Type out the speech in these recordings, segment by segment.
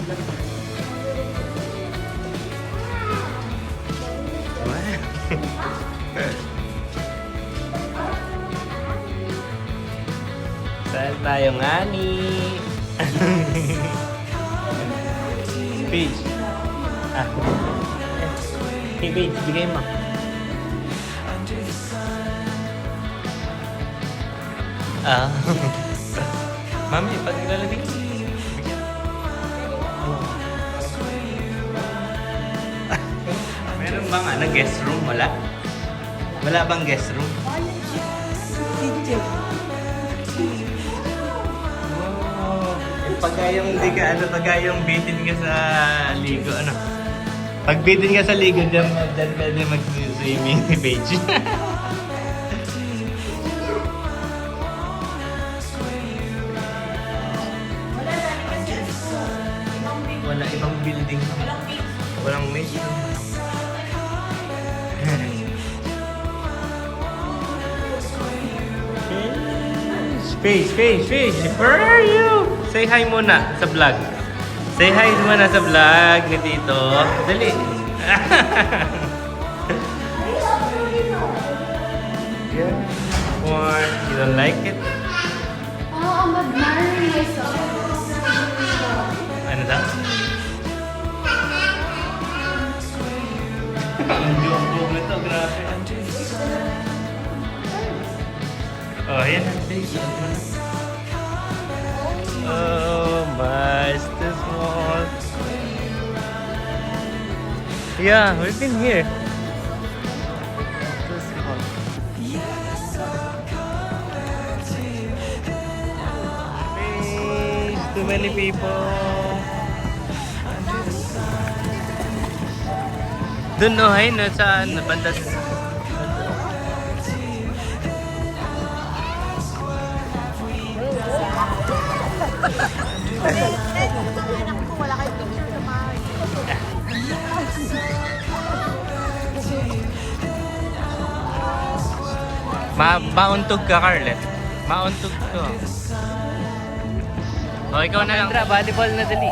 Saan tayo, ngani? Paige. Ah. Hey, Paige, bigay mo. Ah. Mami, pag nilalagay. Meron bang guest room? Wala? Wala bang guest room? Pagka yung bitin ka sa ligo, ano? Pag bitin ka sa ligo, dyan pwede mag-swimming ni Paige. Wala ibang building. Walang maid. Paige, where are you? Say hi muna sa vlog. Say hi muna sa vlog ni Tito. Dali. Or you don't like it? Oh, I'm admiring myself. Ano daw? Ang buong nito, grabe. Oh, yan. Oh, my, this one. Yeah, we've been here. This one. Please, too many people. Doon, no, hay, no, saan? Banda sa... Anak ko, wala kayo tingin sa mahal. Mauntog ka, Carlet. Mauntog ka. O, ikaw na lang. Volleyball na dali.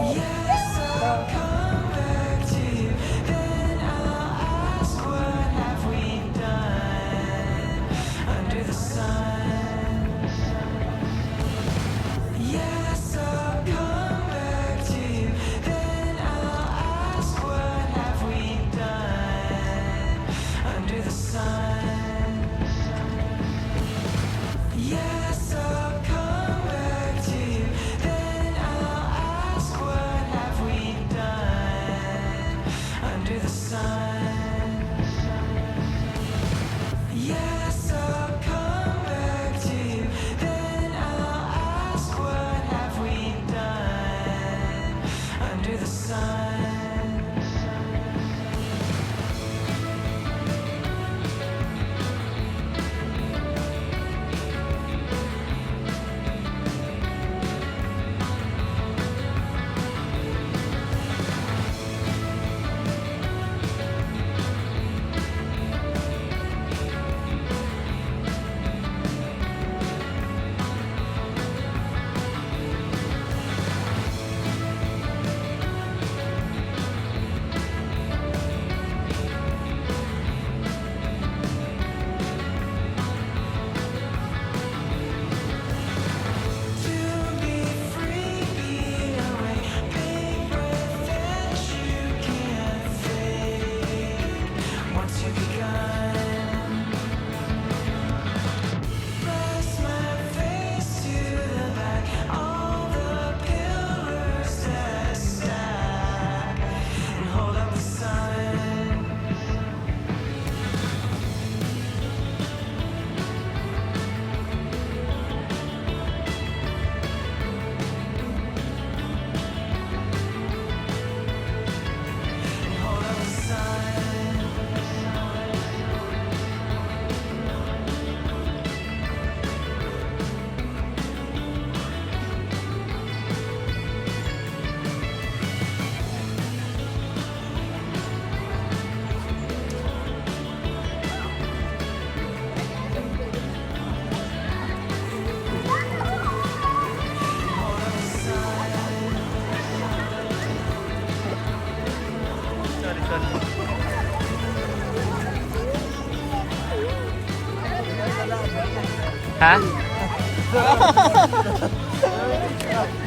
Ha? Do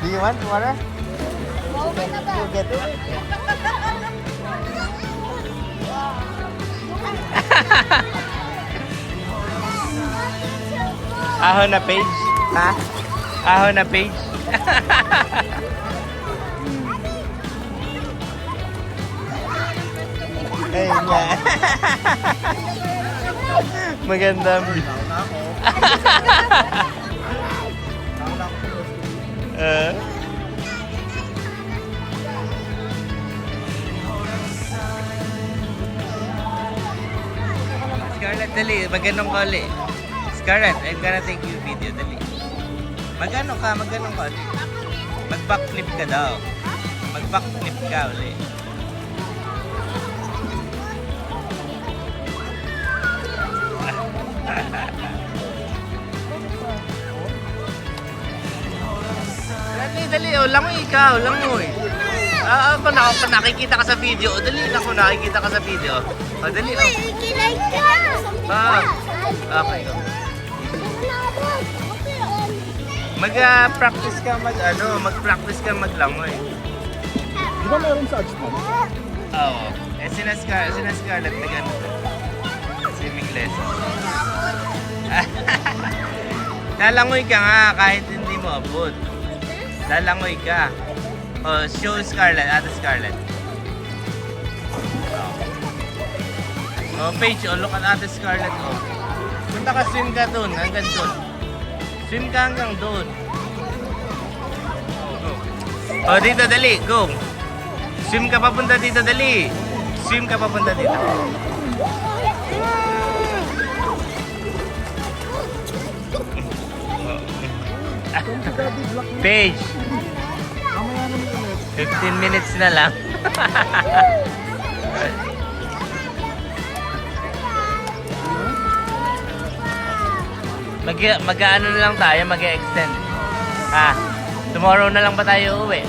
you want water? Okay na ba? You get it? Ahon na page? Ha? Ahon na page? Ayun nga. Magandang view. Scarlett, dali. Magandang ka ulit. Scarlett, I'm gonna take you video, dali. Magano ka ulit. Mag-backflip ka daw. Mag-backflip ka ulit. Dali, oh, langoy ikaw, langoy. Ako nakikita ka sa video. Oh, dali, ako nakikita ka sa video. Oh, dali, oh. Kilay ka! Okay. Mag-practice ka mag-practice ka maglangoy. Di ba mayroon sa Ajman? Oo. Sina Scarlett na ganito. Swimming lesson. Lalangoy ka nga kahit hindi mo abot. Lalangoy ka. Oh, show Scarlett, Ate Scarlett. Oh, Paige, look at Ate Scarlett, oh. Punta ka, swim ka dun, hanggang dun. Swim ka hanggang dun. Oh, dito, dali, go. Swim ka papunta dito, dali. Swim ka papunta dito. Paige. 15 minutes na lang. Mag-ano na lang tayo, mag-extend. Ha? Tomorrow na lang ba tayo uuwi?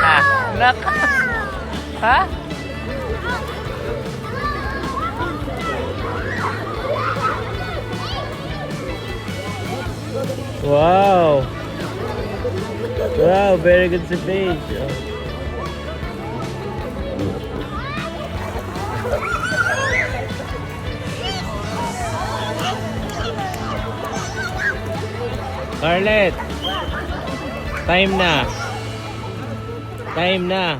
Ha? Ha? Wow! Wow, very good si Paige. Scarlett, time na. Time na.